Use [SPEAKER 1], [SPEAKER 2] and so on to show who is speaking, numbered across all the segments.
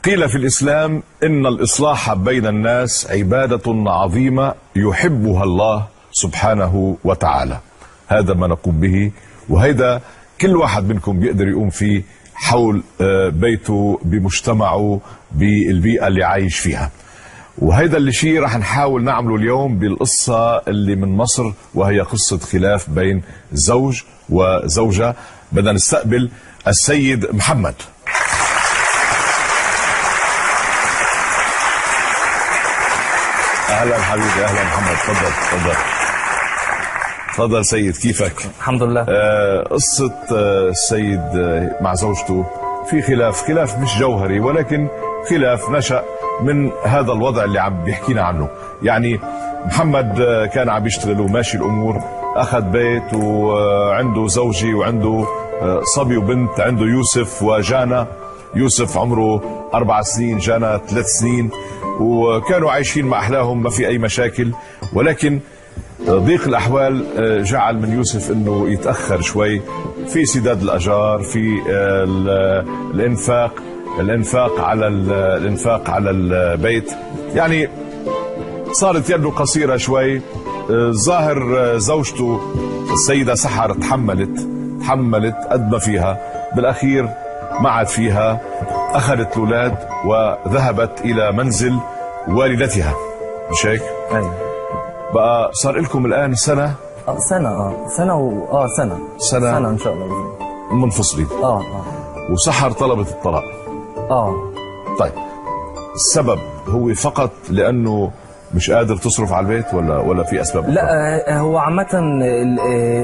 [SPEAKER 1] قيل في الإسلام إن الإصلاح بين الناس عبادة عظيمة يحبها الله سبحانه وتعالى. هذا ما نقوم به، وهذا كل واحد منكم بيقدر يقوم فيه حول بيته، بمجتمعه، بالبيئة اللي عايش فيها. وهذا اللي شيء رح نحاول نعمله اليوم بالقصة اللي من مصر، وهي قصة خلاف بين زوج وزوجة. بدنا نستقبل السيد محمد. اهلا حبيبي، اهلا محمد، تفضل تفضل تفضل سيد، كيفك؟
[SPEAKER 2] الحمد لله.
[SPEAKER 1] قصة السيد مع زوجته في خلاف مش جوهري، ولكن خلاف نشأ من هذا الوضع اللي عم بيحكينا عنه. يعني محمد كان عم يشتغل وماشي الامور، اخذ بيت وعنده زوجي وعنده صبي وبنت، عنده يوسف وجانا. يوسف عمره 4 سنين، جانا 3 سنين، وكانوا عايشين مع أحلاهم، ما في أي مشاكل. ولكن ضيق الأحوال جعل من يوسف أنه يتأخر شوي في سداد الأجار، في الإنفاق على البيت. يعني صارت يده قصيرة شوي. ظاهر زوجته السيدة سحر تحملت قد ما فيها، بالأخير ما عاد فيها، أخذت الأولاد وذهبت إلى منزل والدتها، مش هيك؟
[SPEAKER 2] ايوه.
[SPEAKER 1] بقى صار لكم الآن سنة
[SPEAKER 2] سنة إن شاء الله
[SPEAKER 1] منفصلين. وسحر طلبت الطلاق. طيب السبب هو فقط لأنه مش قادر تصرف على البيت ولا في أسباب؟
[SPEAKER 2] لا، هو عامة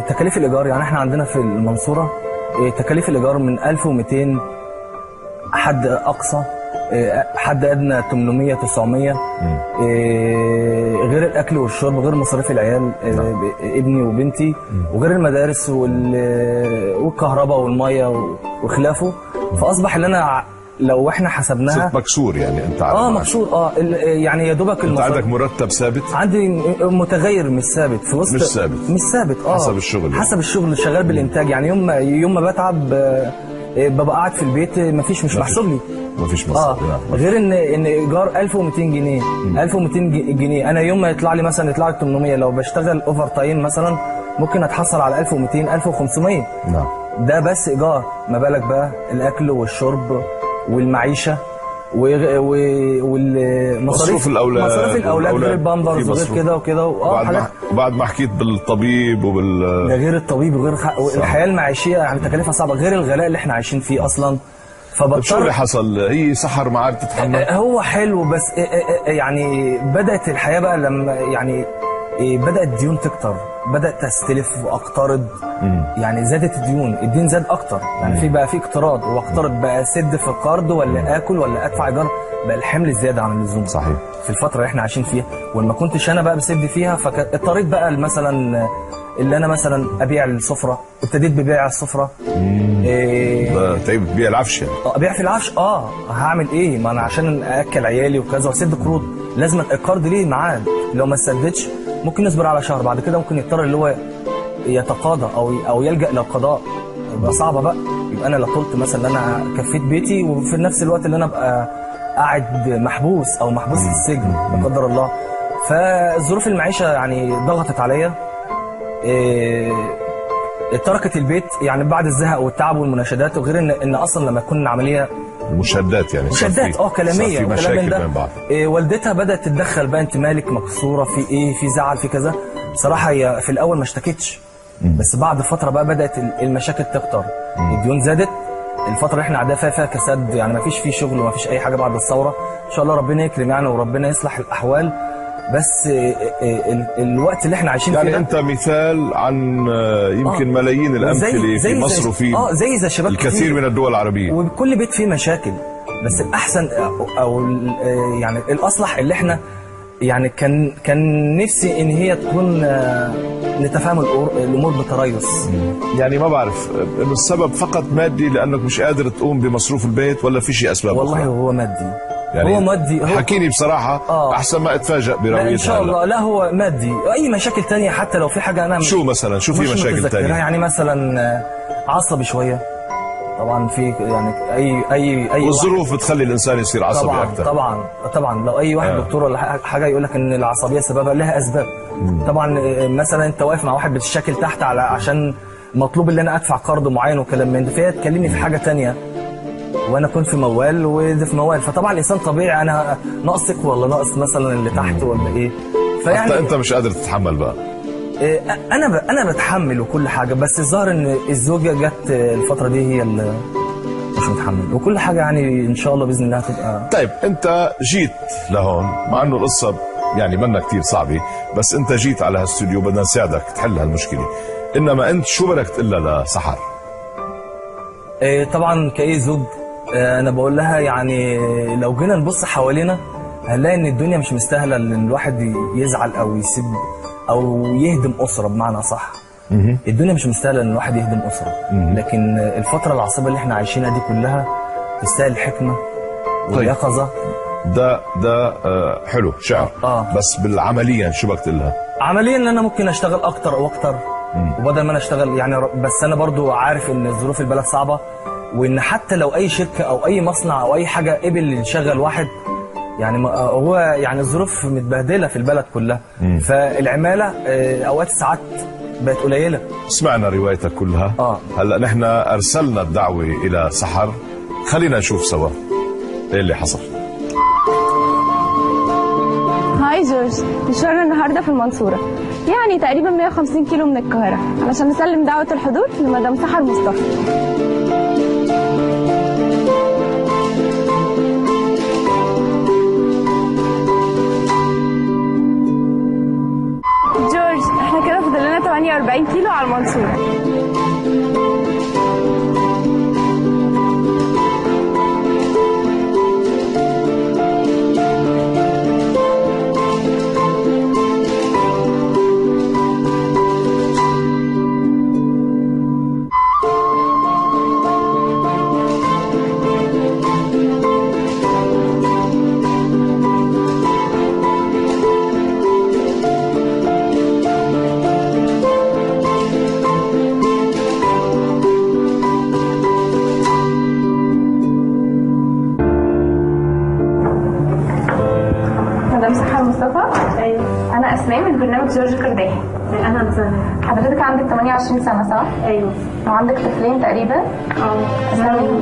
[SPEAKER 2] تكاليف الإيجار، يعني احنا عندنا في المنصورة تكاليف الإيجار من 1200 حد أقصى، حد أدنى 800 900، غير الأكل والشرب، غير مصاريف العيال، ابني وبنتي، وغير المدارس والكهرباء والمية وخلافه. فأصبح اللي أنا لو احنا حسبناها
[SPEAKER 1] صرت مكسور. يعني انت
[SPEAKER 2] مكسور. يعني يا دوبك
[SPEAKER 1] انت عندك مرتب ثابت؟
[SPEAKER 2] عندي متغير مش ثابت، في وسط مش ثابت. حسب الشغل شغال بالانتاج. يعني يوم ما بتعب ببقى قاعد في البيت، مفيش محسوب لي،
[SPEAKER 1] مفيش مصاريف.
[SPEAKER 2] غير ان ايجار 1200 جنيه 1200 جنيه. انا يوم ما يطلع لي 800، لو بشتغل اوفر تايم مثلا ممكن اتحصل على 1200 1500.
[SPEAKER 1] نعم.
[SPEAKER 2] ده بس ايجار، ما بالك بقى الاكل والشرب والمعيشه
[SPEAKER 1] مصروف الاولاد
[SPEAKER 2] غير البامبرز وغير كده وكده.
[SPEAKER 1] بعد ما حكيت بالطبيب
[SPEAKER 2] ده غير الطبيب وغير الحياه المعيشيه، يعني تكاليفها صعبه، غير الغلاء اللي احنا عايشين فيه اصلا.
[SPEAKER 1] شو اللي حصل؟ هي سحر ما عاد تتحمل.
[SPEAKER 2] هو حلو، بس يعني بدات الحياه بقى لما يعني بدات الديون تكتر، بدات تستلف واقترض. يعني زادت الدين زاد اكتر. يعني بقى في اقتراض، واقترض بقى اسد في القرض ولا اكل ولا ادفع ايجار، بقى الحمل زياده عن اللزوم.
[SPEAKER 1] صحيح.
[SPEAKER 2] في الفتره اللي احنا عايشين فيها، وما كنتش انا بقى بسد فيها، فاضطريت بقى مثلا اللي انا مثلا ابيع السفره، ابتديت ببيع السفره.
[SPEAKER 1] تعيب بيع العفش يعني.
[SPEAKER 2] ابيع في العفش. هعمل ايه؟ ما انا عشان اكل عيالي وكذا واسد قروض لازم القرض ليه ميعاد، لو ما سددش ممكن نصبر على شهر، بعد كده ممكن يضطر اللي هو يتقاضى او يلجأ للقضاء. يبقى صعبه بقى. يبقى انا لا طلت مثلا ان انا كفيت بيتي، وفي نفس الوقت اللي انا ابقى قاعد محبوس في السجن لا قدر الله. فظروف المعيشه يعني ضغطت عليا، تركت البيت يعني بعد الزهق والتعب والمناشدات. وغير ان اصلا لما تكون العمليه
[SPEAKER 1] مشادات، يعني
[SPEAKER 2] مشادات كلاميه
[SPEAKER 1] في مشاكل بين بعض.
[SPEAKER 2] والدتها بدات تتدخل بقى، انت مالك مكسوره في ايه، في زعل، في كذا. بصراحه هي في الاول ما اشتكتش، بس بعد فتره بقى بدات المشاكل تكتر، الديون زادت. الفتره اللي احنا قاعدين فيها كساد، يعني ما فيش فيه شغل وما فيش اي حاجه بعد الثوره. ان شاء الله ربنا يكرم يعني، وربنا يصلح الاحوال. بس الوقت اللي احنا عايشين فيه
[SPEAKER 1] يعني انت مثال عن يمكن ملايين الامثله في مصر وفي
[SPEAKER 2] زي شباب
[SPEAKER 1] الكثير من الدول العربيه،
[SPEAKER 2] وكل بيت فيه مشاكل. بس الاحسن او يعني الاصلح اللي احنا يعني كان نفسي ان هي تكون نتفاهم الامور بتريث.
[SPEAKER 1] يعني ما بعرف انه السبب فقط مادي لانك مش قادر تقوم بمصروف البيت، ولا في شيء اسباب؟
[SPEAKER 2] والله هو مادي.
[SPEAKER 1] يعني
[SPEAKER 2] هو مادي.
[SPEAKER 1] حكيني بصراحه احسن ما اتفاجئ براويتها.
[SPEAKER 2] ان شاء الله. لا هو مادي. اي مشاكل تانية حتى لو في حاجه انا
[SPEAKER 1] شو مثلا؟ شو في مشاكل تانية؟
[SPEAKER 2] يعني مثلا عصبي شويه. طبعا في يعني اي
[SPEAKER 1] والظروف بتخلي الانسان يصير عصبي
[SPEAKER 2] طبعا
[SPEAKER 1] اكثر.
[SPEAKER 2] طبعا لو اي واحد دكتور ولا حاجه يقول لك ان العصبيه سببها لها اسباب. طبعا مثلا انت واقف مع واحد بتشكل تحت عشان مطلوب ان انا ادفع قرض معين وكلام من ده، فهي تكلمني في حاجه تانية وانا كنت في موال وده في موال، فطبعا الانسان طبيعي انا ناقصك ولا ناقص مثلا اللي تحت ولا ايه،
[SPEAKER 1] فيعني انت مش قادر تتحمل بقى.
[SPEAKER 2] انا بتحمل وكل حاجه، بس الظاهر ان الزوجه جت الفتره دي هي اللي مش متحمل وكل حاجه، يعني ان شاء الله باذن الله هتبقى.
[SPEAKER 1] طيب انت جيت لهون مع انه القصه يعني منا كتير صعبه، بس انت جيت على هالاستوديو بدنا نساعدك تحل هالمشكله، انما انت شو بدك تقول لها لسحر؟
[SPEAKER 2] طبعا كأي زوج انا بقول لها يعني لو جينا نبص حوالينا هنلاقي ان الدنيا مش مستاهله ان الواحد يزعل او يسيب او يهدم اسره بمعنى صح. الدنيا مش مستاهله ان الواحد يهدم اسره، لكن الفتره العصيبه اللي احنا عايشينها دي كلها تستاهل الحكمه واليقظه.
[SPEAKER 1] ده حلو شعر. بس بالعمليا شو بدك تقول لها؟
[SPEAKER 2] عمليا ان انا ممكن اشتغل اكتر واكتر، وبدل ما انا اشتغل يعني، بس انا برضو عارف ان ظروف البلد صعبه، وان حتى لو اي شركه او اي مصنع او اي حاجه قبل يشغل واحد، يعني هو يعني الظروف متبهدله في البلد كلها. فالعماله اوقات ساعات بقت قليله.
[SPEAKER 1] سمعنا روايتك كلها. هلا نحن ارسلنا الدعوه الى سحر، خلينا نشوف سوا ايه اللي حصل.
[SPEAKER 3] هاي جورج، مشوارنا النهارده في المنصوره، يعني تقريبا 150 كيلو من القاهره، علشان نسلم دعوه الحضور لمدام سحر مصطفى. جورج، احنا كده فاضل لنا 48 كيلو على المنصوره. أنا أسماء من برنامج جورج كرداحي.
[SPEAKER 4] أهلا وسهلا.
[SPEAKER 3] حضرتك عندك 28 سنة صح؟
[SPEAKER 4] أيوه.
[SPEAKER 3] وعندك طفلين تقريبا؟ أساميهم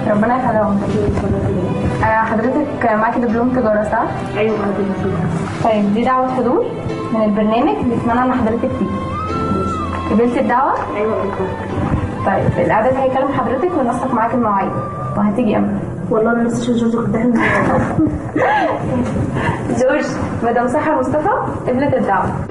[SPEAKER 3] ربنا يخليهم. حضرتك معاكي دبلوم تجارة صح؟
[SPEAKER 4] أيوه معاكي دبلوم.
[SPEAKER 3] طيب دي دعوة حضور من البرنامج، بنتمنى إن حضرتك تيجي. قبلتي الدعوة؟
[SPEAKER 4] أيوه قبلتها.
[SPEAKER 3] طيب الإعداد هيكلم حضرتك وننسق معاكي المواعيد، وهتيجي امتى؟
[SPEAKER 4] والله انا لسه شايفه جورج كرداحي.
[SPEAKER 3] جورج، مدام سحر مصطفى قبلت الدعوه.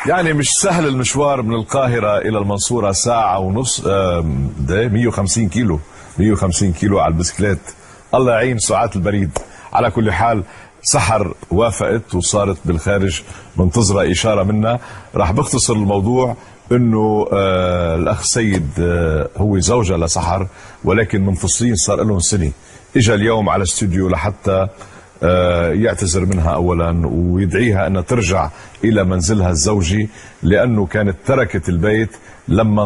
[SPEAKER 1] يعني مش سهل المشوار من القاهرة إلى المنصورة، ساعة ونص. ده 150 كيلو، 150 كيلو على البسكليت. الله يعين ساعات البريد. على كل حال سحر وافقت وصارت بالخارج منتظرة إشارة منا. راح بختصر الموضوع انه الاخ سيد هو زوجة لسحر، ولكن منفصلين صار لهم سنة. اجى اليوم على الاستوديو لحتى يعتذر منها اولا ويدعيها انها ترجع الى منزلها الزوجي، لانه كانت تركت البيت لما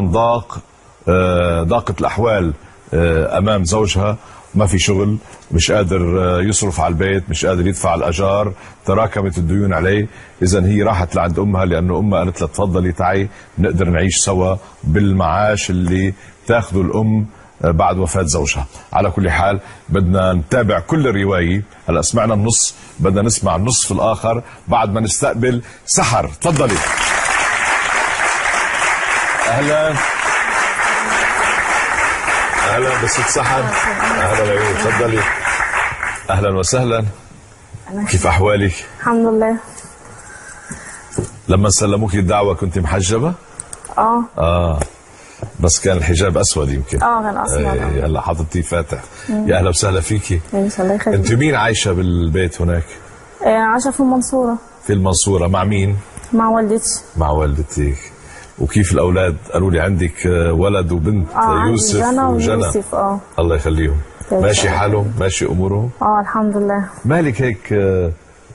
[SPEAKER 1] ضاقت الاحوال امام زوجها. ما في شغل، مش قادر يصرف على البيت، مش قادر يدفع الاجار، تراكمت الديون عليه. اذا هي راحت لعند امها، لانه امها قالت لها تفضلي تعي نقدر نعيش سوا بالمعاش اللي تاخذه الام بعد وفاة زوجها. على كل حال بدنا نتابع كل الرواية. هلا سمعنا النص، بدنا نسمع النصف الآخر بعد ما نستقبل سحر. تفضلي. أهلا أهلا بست سحر. أهلا يا تفضلي. أهلا وسهلا. كيف أحوالك؟
[SPEAKER 3] الحمد لله.
[SPEAKER 1] لما سلموك الدعوة كنت محجبة؟ بس كان الحجاب اسود يمكن.
[SPEAKER 3] كان اسود.
[SPEAKER 1] هلا حاططيه فاتح. يا اهلا وسهلا فيكي.
[SPEAKER 3] ان شاء الله يخليك.
[SPEAKER 1] انت مين عايشه بالبيت هناك؟
[SPEAKER 3] عايشه في المنصوره.
[SPEAKER 1] في المنصورة مع مين؟
[SPEAKER 5] مع والدتي.
[SPEAKER 1] مع والدتك. وكيف الأولاد؟ قالوا لي عندك ولد وبنت، يوسف
[SPEAKER 5] جنى
[SPEAKER 1] وجنى.
[SPEAKER 5] ويوسف.
[SPEAKER 1] الله يخليهم. ماشي حالهم؟ ماشي أمورهم؟
[SPEAKER 5] الحمد لله.
[SPEAKER 1] مالك هيك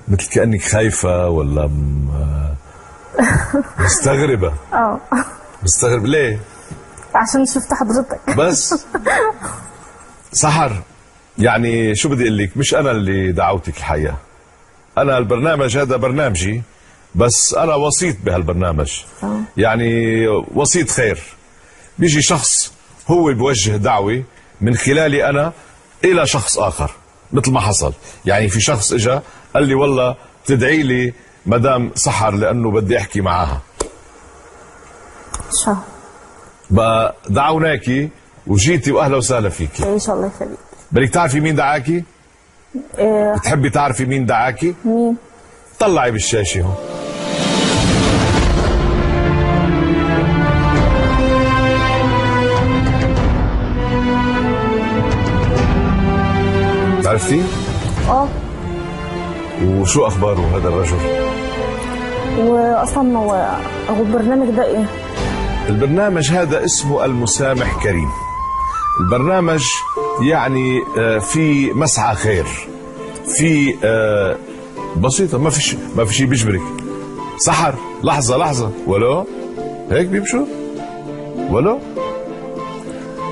[SPEAKER 1] مثل كأنك خايفة ولا مستغربة؟ مستغرب ليه؟
[SPEAKER 5] عشان شفت حضرتك
[SPEAKER 1] بس. سحر، يعني شو بدي اقول لك، مش انا اللي دعوتك الحقيقه. انا البرنامج هذا برنامجي، بس انا وسيط بهالبرنامج. يعني وسيط خير. بيجي شخص هو بوجه دعوه من خلالي انا الى شخص اخر، مثل ما حصل. يعني في شخص اجى قال لي والله تدعي لي مدام سحر لانه بدي احكي معاها.
[SPEAKER 5] شو
[SPEAKER 1] بقى دعوناكي وجيتي، واهلا وسهلا فيكي.
[SPEAKER 5] ان شاء الله يخليك.
[SPEAKER 1] بدك تعرفي مين دعاكي؟ بتحبي تعرفي مين دعاكي؟
[SPEAKER 5] مين؟
[SPEAKER 1] طلعي بالشاشه هون. عرفتي؟ وشو اخباره هذا الرجل؟
[SPEAKER 5] واصلا هو البرنامج ده ايه؟
[SPEAKER 1] البرنامج هذا اسمه المسامح كريم. البرنامج يعني في مسعى خير، في بسيطة، ما في شيء بيجبرك. سحر لحظة ولو هيك بيمشوا ولو.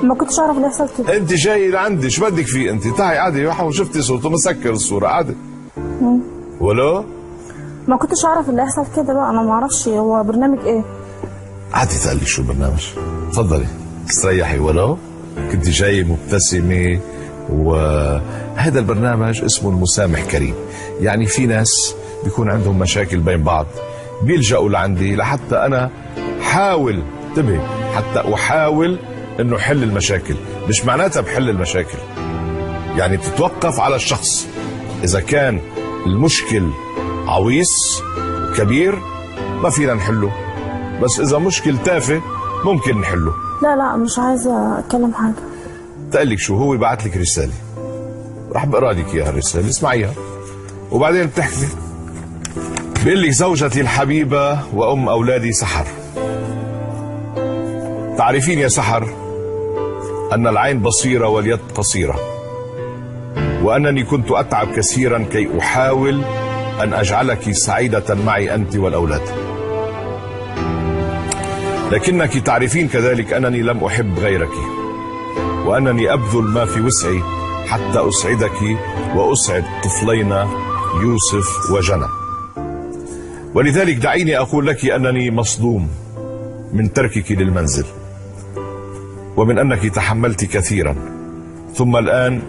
[SPEAKER 5] ما كنتش اعرف اللي يحصل كده.
[SPEAKER 1] انت جاي لعندي، شو بدك فيه انت؟ تعي عادي، وشفتي صورته مسكر الصورة عادي. ولو
[SPEAKER 5] ما كنتش اعرف اللي يحصل كده بقى. انا ما اعرفش هو برنامج ايه.
[SPEAKER 1] عادي تقلي شو البرنامج. تفضلي استريحي. ولو كنت جاي مبتسمة. وهذا البرنامج اسمه المسامح كريم. يعني في ناس بيكون عندهم مشاكل بين بعض، بيلجأوا لعندي لحتى أنا حاول، انتبه، حتى أحاول إنه حل المشاكل. مش معناتها بحل المشاكل، يعني بتتوقف على الشخص. إذا كان المشكل عويص كبير ما فينا نحله، بس إذا مشكل تافه ممكن نحله.
[SPEAKER 5] لا مش عايزة أتكلم حاجة.
[SPEAKER 1] تقلك شو، هو بعت لك رسالة، راح بقرا لك إياها الرسالة، اسمعيها وبعدين بتحكي. بيقول لك: زوجتي الحبيبة وأم أولادي سحر، تعرفين يا سحر أن العين بصيرة واليد قصيرة، وأنني كنت أتعب كثيرا كي أحاول أن أجعلك سعيدة معي أنت والأولاد، لكنك تعرفين كذلك أنني لم أحب غيرك، وأنني أبذل ما في وسعي حتى أسعدك وأسعد طفلينا يوسف وجنى. ولذلك دعيني أقول لك أنني مصدوم من تركك للمنزل، ومن أنك تحملت كثيرا، ثم الآن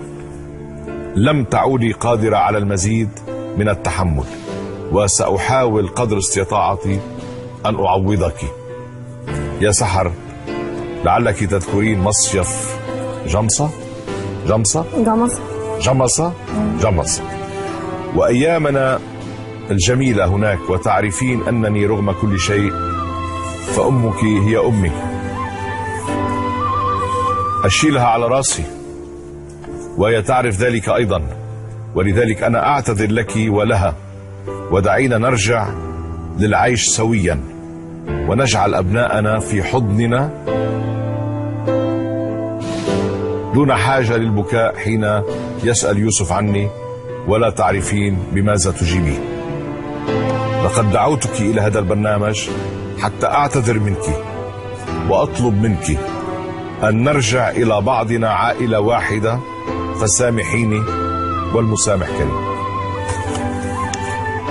[SPEAKER 1] لم تعودي قادرة على المزيد من التحمل، وسأحاول قدر استطاعتي أن أعوضك. يا سحر، لعلك تذكرين مصيف جمصة وأيامنا الجميلة هناك، وتعرفين أنني رغم كل شيء فأمك هي أمي، أشيلها على رأسي وهي تعرف ذلك أيضا، ولذلك أنا أعتذر لك ولها، ودعينا نرجع للعيش سويا ونجعل أبناءنا في حضننا دون حاجة للبكاء حين يسأل يوسف عني ولا تعرفين بماذا تجيبين. لقد دعوتك إلى هذا البرنامج حتى أعتذر منك وأطلب منك أن نرجع إلى بعضنا عائلة واحدة، فسامحيني، والمسامح كريم.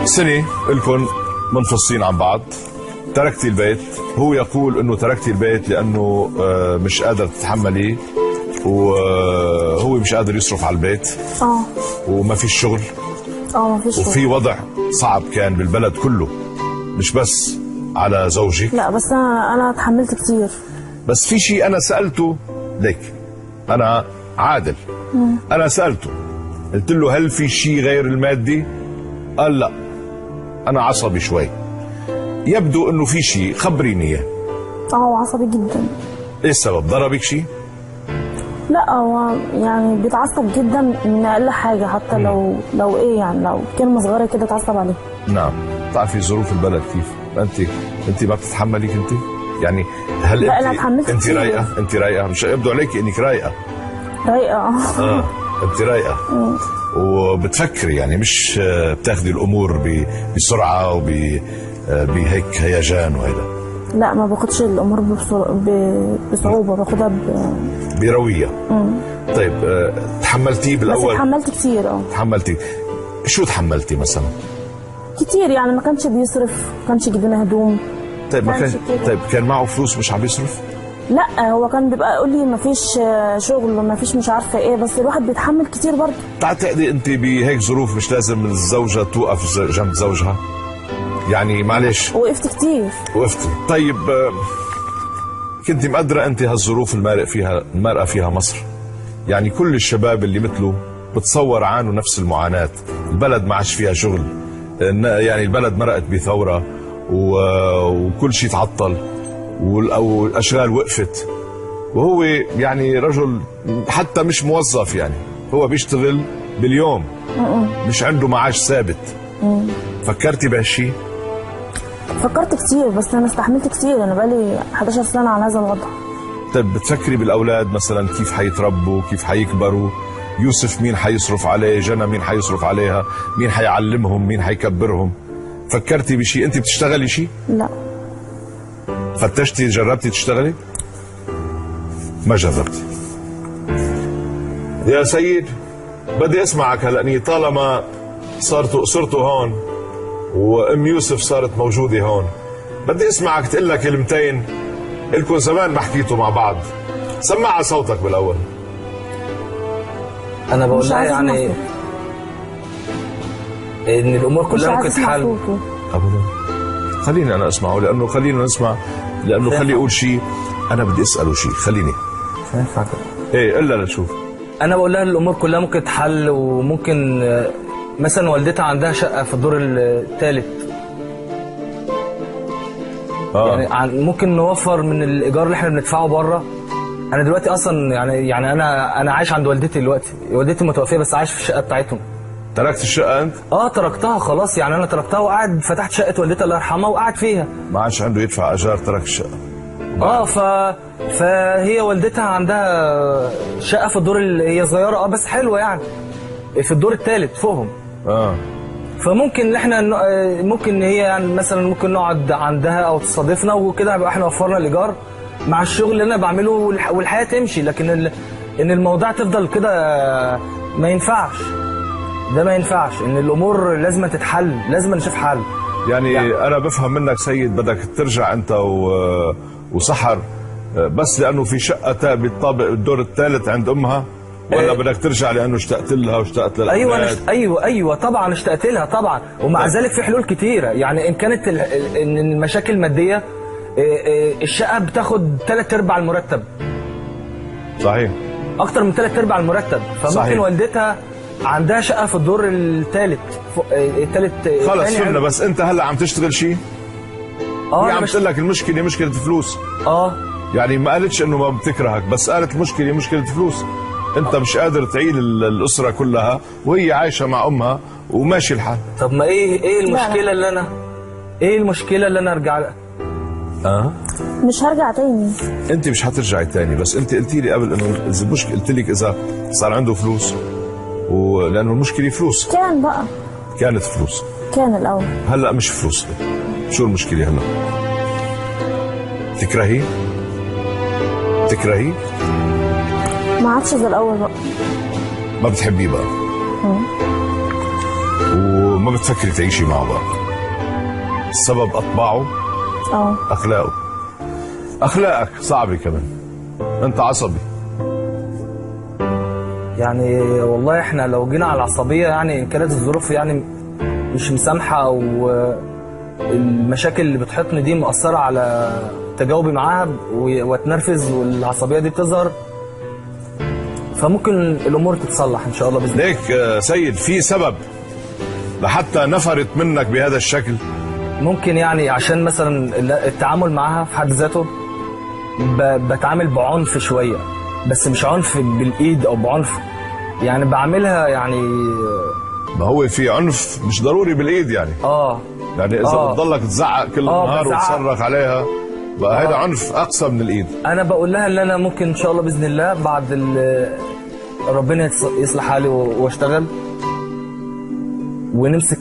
[SPEAKER 1] سنة لكم منفصلين عن بعض، تركت البيت. هو يقول أنه تركت البيت لأنه مش قادر تتحملي، وهو مش قادر يصرف على البيت، وما في شغل،
[SPEAKER 5] ما في شغل،
[SPEAKER 1] وفي وضع صعب كان بالبلد كله، مش بس على زوجي.
[SPEAKER 5] لا بس أنا تحملت كتير. بس
[SPEAKER 1] في شيء أنا سألته ليك، أنا عادل. أنا سألته، قلت له: هل في شيء غير المادي؟ قال لا، أنا عصبي شوي. يبدو أنه في شيء، خبريني إياه.
[SPEAKER 5] عصبي جدا.
[SPEAKER 1] إيه السبب؟ ضربك شيء؟
[SPEAKER 5] لا، هو يعني بيتعصب جدا من أقل حاجة، حتى لو إيه، يعني لو كلمة صغيرة كده اتعصب عليه.
[SPEAKER 1] نعم. بتعرفي ظروف البلد كيف. انت ما بتتحملي انت يعني. هل
[SPEAKER 5] لا انا اتحملت
[SPEAKER 1] انت
[SPEAKER 5] كتير.
[SPEAKER 1] رايقه؟ انت رايقه، مش يبدو عليك انك رايقه.
[SPEAKER 5] رايقه
[SPEAKER 1] انت رايقه وبتفكري يعني، مش بتاخدي الامور بسرعه بهيك هيجان وهذا.
[SPEAKER 5] لا ما باخدش الامور بصعوبه، باخدها
[SPEAKER 1] برويه. طيب تحملتيه
[SPEAKER 5] بس
[SPEAKER 1] بالاول؟
[SPEAKER 5] اتحملت كتير.
[SPEAKER 1] تحملتي شو تحملتي مثلا؟
[SPEAKER 5] كتير يعني، ما كانش بيصرف، ما كانش يجيب لنا هدوم.
[SPEAKER 1] طيب ما
[SPEAKER 5] كانش
[SPEAKER 1] كان
[SPEAKER 5] كده.
[SPEAKER 1] طيب كان معه فلوس مش عم يصرف؟
[SPEAKER 5] لا هو كان بيبقى يقول لي ما فيش شغل وما فيش مش عارفه ايه، بس الواحد بيتحمل كتير برضه.
[SPEAKER 1] تعتقدي انت بهيك ظروف مش لازم الزوجه توقف جنب زوجها؟ يعني معلش
[SPEAKER 5] وقفت كتير.
[SPEAKER 1] وقفتي. طيب كنت مقدره انت هالظروف المرأة فيها مصر؟ يعني كل الشباب اللي مثله بتصور عانوا نفس المعاناة. البلد ما عادش فيها شغل، يعني البلد مرقت بثورة وكل شيء تعطل والأشغال وقفت، وهو يعني رجل حتى مش موظف، يعني هو بيشتغل باليوم، مش عنده معاش ثابت. فكرتي بهالشيء؟
[SPEAKER 5] فكرت كتير، بس انا استحملت كتير. انا بقالي 11 سنه على هذا الوضع.
[SPEAKER 1] طيب بتفكري بالاولاد مثلا كيف حيتربوا، كيف حيكبروا؟ يوسف مين حيصرف عليه؟ جنى مين حيصرف عليها؟ مين حيعلمهم؟ مين حيكبرهم؟ فكرتي بشيء؟ انت بتشتغلي شيء؟
[SPEAKER 5] لا.
[SPEAKER 1] فتشتي؟ جربتي تشتغلي؟ ما جربتي. يا سيد بدي اسمعك هلأني، طالما صرتوا هون وام يوسف صارت موجوده هون، بدي اسمعك تقول لك كلمتين الكم زمان ما حكيتوا مع بعض. سمع صوتك بالاول.
[SPEAKER 2] انا بقول
[SPEAKER 5] مش
[SPEAKER 2] لها
[SPEAKER 5] عايزة
[SPEAKER 2] يعني
[SPEAKER 5] أسمع
[SPEAKER 2] ان الامور
[SPEAKER 5] مش
[SPEAKER 2] كلها
[SPEAKER 5] عايزة
[SPEAKER 2] ممكن
[SPEAKER 5] اسمع
[SPEAKER 2] تتحل.
[SPEAKER 5] صوته.
[SPEAKER 1] ابدا. خليني انا اسمعه، لانه خلينا نسمع، لانه خلي يقول شيء، انا بدي اساله شيء. خليني.
[SPEAKER 2] مش هينفع كده.
[SPEAKER 1] ايه الا لتشوف.
[SPEAKER 2] انا بقول لها الامور كلها ممكن تتحل، وممكن مثلا والدتها عندها شقه في الدور الثالث، يعني ممكن نوفر من الايجار اللي احنا بندفعه بره. انا دلوقتي اصلا يعني انا عايش عند والدتي دلوقتي، والدتي متوفيه بس عايش في الشقه بتاعتهم.
[SPEAKER 1] تركت الشقه انت؟
[SPEAKER 2] تركتها خلاص، يعني انا تركتها وقاعد فتحت شقه والدتي الله يرحمها وقعد فيها.
[SPEAKER 1] ما عادش عنده يدفع اجار، ترك الشقه.
[SPEAKER 2] فهي والدتها عندها شقه في الدور هي صغيره بس حلوه يعني، في الدور الثالث فوقهم. فممكن احنا ممكن هي يعني مثلا ممكن نقعد عندها او تستضيفنا وكده، يبقى احنا وفرنا الايجار مع الشغل اللي انا بعمله والحياه تمشي. لكن ان الموضوع تفضل كده ما ينفعش، ده ما ينفعش. ان الامور لازم تتحل، لازم نشوف حل.
[SPEAKER 1] يعني انا بفهم منك سيد بدك ترجع انت وسحر بس لانه في شقه بالطابق الدور الثالث عند امها، ولا بدك ترجع لانه اشتقت لها واشتقت للاولاد؟
[SPEAKER 2] ايوه طبعا اشتقت لها طبعا، ومع ذلك في حلول كتيره. يعني ان كانت ان المشاكل الماديه، الشقه بتاخد 3/4 المرتب.
[SPEAKER 1] صحيح.
[SPEAKER 2] اكتر من 3/4 المرتب. فممكن صحيح. والدتها عندها شقه في الدور الثالث
[SPEAKER 1] خلص فهمنا. بس انت هلا عم تشتغل شيء؟ هي عم تقول لك المشكله مشكله فلوس. يعني ما قالتش انه ما بتكرهك، بس قالت المشكله مشكله فلوس. انت مش قادر تعيل الاسره كلها وهي عايشه مع امها وماشي الحال.
[SPEAKER 2] طب ما ايه المشكله اللي انا ارجع لها؟
[SPEAKER 5] مش هرجع تاني.
[SPEAKER 1] انت مش هترجعي تاني، بس انت قلتي لي قبل انه المشكله، قلت لك اذا صار عنده فلوس، ولانه المشكله فلوس. كانت فلوس.
[SPEAKER 5] كان الاول.
[SPEAKER 1] هلا مش فلوس. شو المشكله هلا؟ تكرهي
[SPEAKER 5] ما عادش زي الاول بقى.
[SPEAKER 1] ما بتحبيه بقى. وما بتفكري تعيشي معه بقى. السبب اطباعه؟ اخلاقك صعبه كمان، انت عصبي.
[SPEAKER 2] يعني والله احنا لو جينا على العصبيه، يعني كانت الظروف يعني مش مسامحه، او المشاكل اللي بتحطني دي مؤثره على تجاوبي معاها واتنرفز، والعصبيه دي بتظهر. فممكن الامور تتصلح ان شاء الله باذن الله.
[SPEAKER 1] ليك سيد في سبب لحتى نفرت منك بهذا الشكل؟
[SPEAKER 2] ممكن يعني عشان مثلا التعامل معاها في حد ذاته بتعامل بعنف شويه، بس مش عنف بالايد او بعنف، يعني بعملها يعني.
[SPEAKER 1] ما هو في عنف مش ضروري بالايد يعني. يعني اذا بتضلك تزعق كل النهار وتصرخ عليها بقى هيدا عنف اقصى من الايد.
[SPEAKER 2] انا بقول لها ان انا ممكن ان شاء الله باذن الله بعد ربنا يصلح حالي واشتغل ونمسك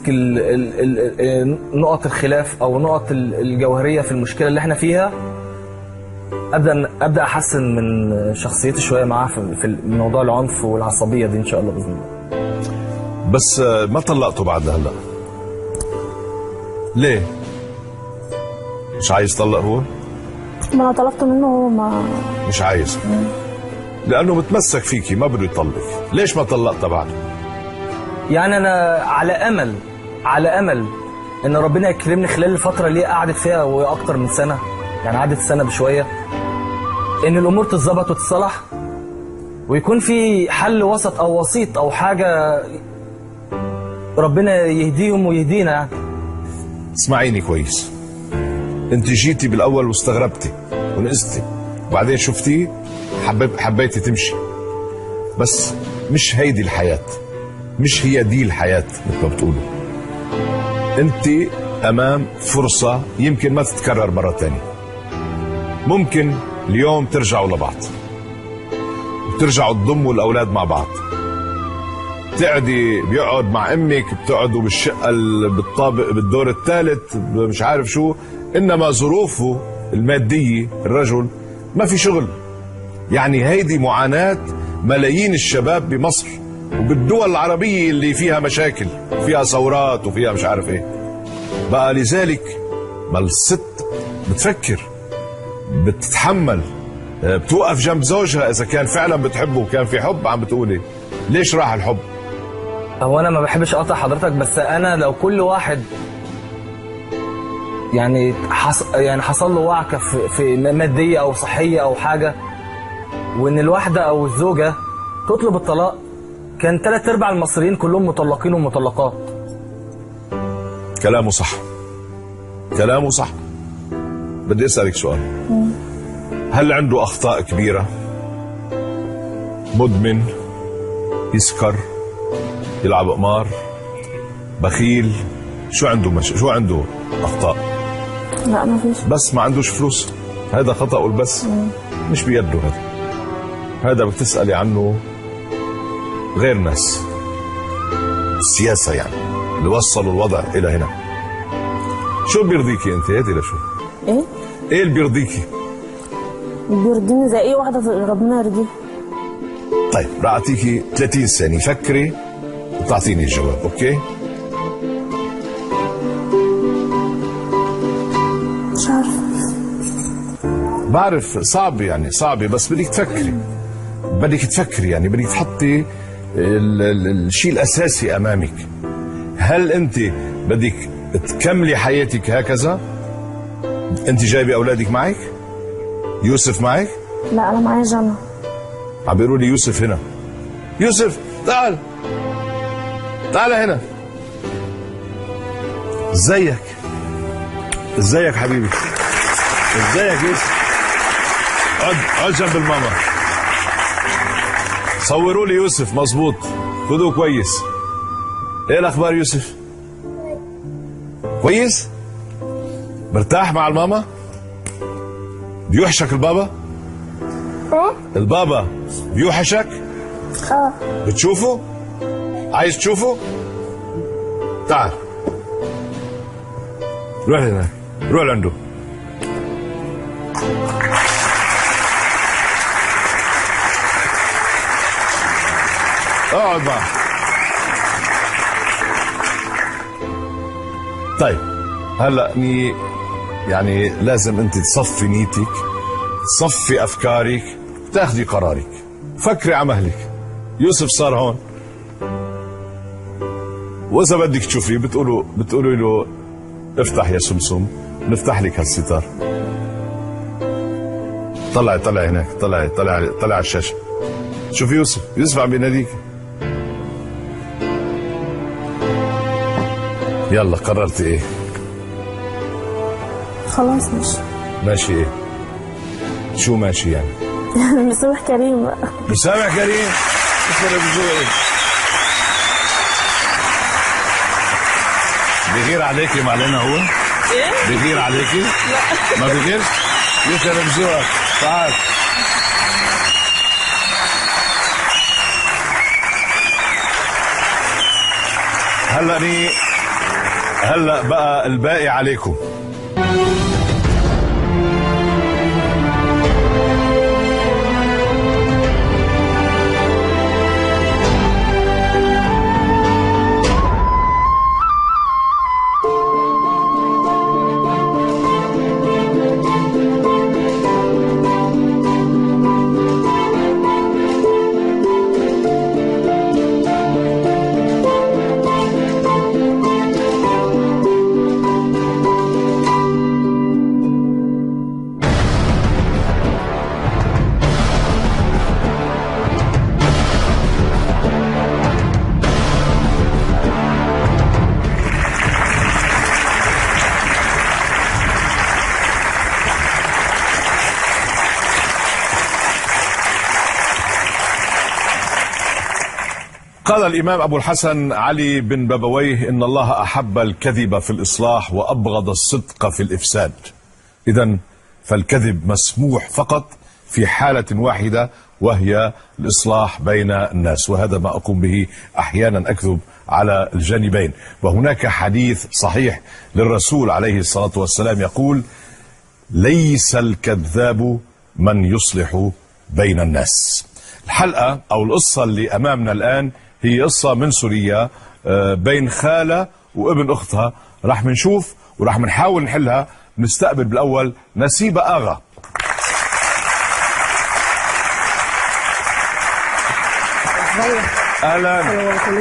[SPEAKER 2] نقط الخلاف او نقط الجوهريه في المشكله اللي احنا فيها، ابدا احسن من شخصيتي شويه معاها في موضوع العنف والعصبيه دي ان شاء الله باذن الله.
[SPEAKER 1] بس ما طلقته بعد هلا ليه؟ مش عايز يطلق هو؟
[SPEAKER 5] ما انا طلبت منه هو ما
[SPEAKER 1] مش عايز لانه متمسك فيكي ما بده يطلق. ليش ما طلقتها بعد؟
[SPEAKER 2] يعني انا على امل ان ربنا يكرمني خلال الفتره اللي قعدت فيها وهي اكتر من سنه، يعني قعدت سنه بشويه، ان الامور تتظبط وتتصلح ويكون في حل وسط او وسيط او حاجه ربنا يهديهم ويهدينا. يعني
[SPEAKER 1] اسمعيني كويس، انت جيتي بالاول واستغربتي ونقزتي وبعدين شفتيه حبيتي تمشي، بس مش هيدي الحياه، مش هي دي الحياه مثل ما بتقولوا. انت امام فرصه يمكن ما تتكرر مره ثانيه. ممكن اليوم ترجعوا لبعض وترجعوا تضموا الاولاد مع بعض، تقعدي بيقعد مع امك، بتقعدوا بالشقه بالطابق بالدور الثالث مش عارف شو، انما ظروفه الماديه الرجل ما في شغل. يعني هيدي معاناه ملايين الشباب بمصر وبالدول العربيه اللي فيها مشاكل، فيها ثورات وفيها مش عارف ايه. بقى لذلك ما الست بتفكر، بتتحمل، بتوقف جنب زوجها اذا كان فعلا بتحبه وكان في حب. عم بتقولي ليش راح الحب؟
[SPEAKER 2] هو انا ما بحبش اقطع حضرتك، بس انا لو كل واحد يعني حصل له وعكه في ماديه او صحيه او حاجه، وان الواحده او الزوجه تطلب الطلاق، كان 3/4 المصريين كلهم مطلقين ومطلقات.
[SPEAKER 1] كلامه صح، كلامه صح. بدي اسالك سؤال، هل عنده اخطاء كبيره؟ مدمن، يسكر، يلعب قمار، بخيل، شو عنده اخطاء؟
[SPEAKER 5] لا ما فيش.
[SPEAKER 1] بس ما عندوش فلوس، هذا خطأه بس، مش بيده. هذا بتسألي عنه غير ناس السياسة يعني اللي وصلوا الوضع إلى هنا. شو بيرضيكي أنت؟ هاتي لشو؟ إيه اللي بيرضيكي؟
[SPEAKER 5] بيرضيني زي أي واحدة ربنا يرضيها.
[SPEAKER 1] طيب راح أعطيكي 30 ثانية فكري وتعطيني الجواب، أوكي؟
[SPEAKER 5] مش عارفة.
[SPEAKER 1] بعرف صعب، يعني صعبة، بس بدك تفكري، يعني بدك تحطي الشيء الأساسي أمامك. هل أنت بدك تكملي حياتك هكذا؟ أنت جايبة أولادك معك؟ يوسف معك؟
[SPEAKER 5] لا أنا معايا جنى.
[SPEAKER 1] عم بيقولوا لي يوسف هنا. يوسف تعال هنا. ازيك حبيبي؟ ازيك يوسف؟ اقعد جنب الماما. صوروا لي يوسف مظبوط، خذوه كويس. ايه الاخبار يوسف؟ كويس؟ مرتاح مع الماما؟ بيوحشك البابا؟ البابا بيوحشك؟ بتشوفه؟ عايز تشوفه؟ تعال روح هناك، روح لعنده. اقعد معه. طيب هلا يعني لازم انت تصفي نيتك، تصفي افكارك، تاخذي قرارك، فكري على مهلك. يوسف صار هون، واذا بدك تشوفيه بتقولوا له افتح يا سمسم، نفتح لك هالستار. طلعي هناك، طلعي على الشاشه. شوفي يوسف عم بيناديك. يلا قررتي ايه؟
[SPEAKER 5] خلاص ماشي.
[SPEAKER 1] ماشي ايه؟ شو ماشي يعني؟
[SPEAKER 5] مسامح كريم بقى.
[SPEAKER 1] مسامح كريم؟ بيغير عليكي معلنا هو؟
[SPEAKER 5] ايه؟
[SPEAKER 1] بيغير عليكي؟
[SPEAKER 5] لا.
[SPEAKER 1] ما بيغير؟ يخرب ذوقك. تعال. هلا بقى الباقي عليكم. قال الإمام أبو الحسن علي بن بابويه إن الله أحب الكذب في الإصلاح وأبغض الصدق في الإفساد. إذن فالكذب مسموح فقط في حالة واحدة وهي الإصلاح بين الناس، وهذا ما أقوم به أحيانا أكذب على الجانبين. وهناك حديث صحيح للرسول عليه الصلاة والسلام يقول: ليس الكذاب من يصلح بين الناس. الحلقة أو القصة اللي أمامنا الآن هي قصة من سوريا بين خالة وابن أختها. راح منشوف وراح منحاول نحلها. نستقبل بالأول نسيبة آغا. أهلا.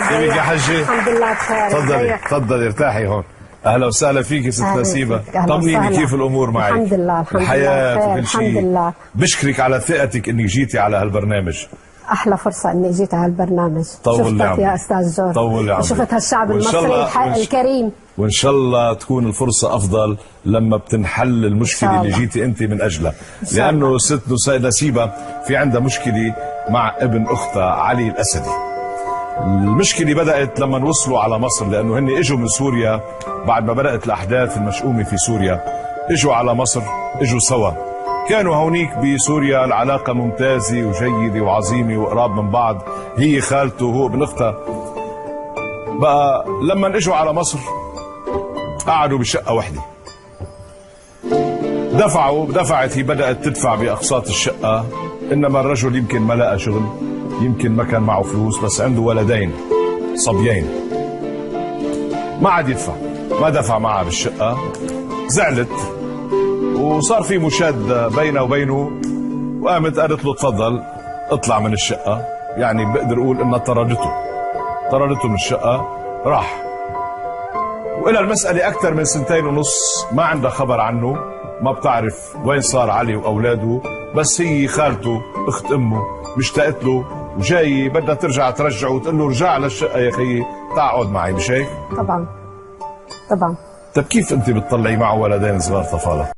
[SPEAKER 1] كيفك يا حجة؟
[SPEAKER 6] الحمد لله بخير.
[SPEAKER 1] تفضلي تفضلي ارتاحي هون. اهلا وسهلا فيك ست نسيبة. طمنيني كيف الامور معك؟
[SPEAKER 6] الحمد لله
[SPEAKER 1] الحياة وكل شيء.
[SPEAKER 6] الحمد لله.
[SPEAKER 1] بشكرك على ثقتك انك جيتي على هالبرنامج.
[SPEAKER 6] احلى فرصه اني جيت على البرنامج.
[SPEAKER 1] طول لي
[SPEAKER 6] شفتك يا استاذ جورج.
[SPEAKER 1] طول لي
[SPEAKER 6] شفت هالشعب المصري الكريم.
[SPEAKER 1] وان شاء الله تكون الفرصه افضل لما بتنحل المشكله اللي جيتي انت من اجلها، لانه ست نسيبة في عندها مشكله مع ابن اختها علي الاسدي. المشكله بدات لما وصلوا على مصر، لانه هن اجوا من سوريا بعد ما بدات الاحداث المشؤومه في سوريا. اجوا على مصر، اجوا سوا. كانوا هونيك بسوريا العلاقه ممتازه وجيده وعظيمه وقراب من بعض، هي خالته وهو ابن اختها. بقى لما اجوا على مصر قعدوا بشقه واحده. دفعت هي، بدات تدفع باقساط الشقه، انما الرجل يمكن ما لقى شغل، يمكن ما كان معه فلوس، بس عنده ولدين صبيين. ما عاد يدفع، ما دفع معها بالشقه. زعلت وصار في مشاد بينه وبينه، وقامت قالت له تفضل اطلع من الشقه. يعني بقدر اقول انها طردته من الشقه. راح، وإلى المسألة أكثر من 2.5 سنين ما عندها خبر عنه، ما بتعرف وين صار علي وأولاده. بس هي خالته أخت أمه مشتاقت له وجاي بدها ترجعه وتقول له رجع للشقة يا خيي، تعال اقعد معي، مش هيك؟
[SPEAKER 6] طبعا.
[SPEAKER 1] طب كيف أنت بتطلعي معه ولدين صغار طفالة؟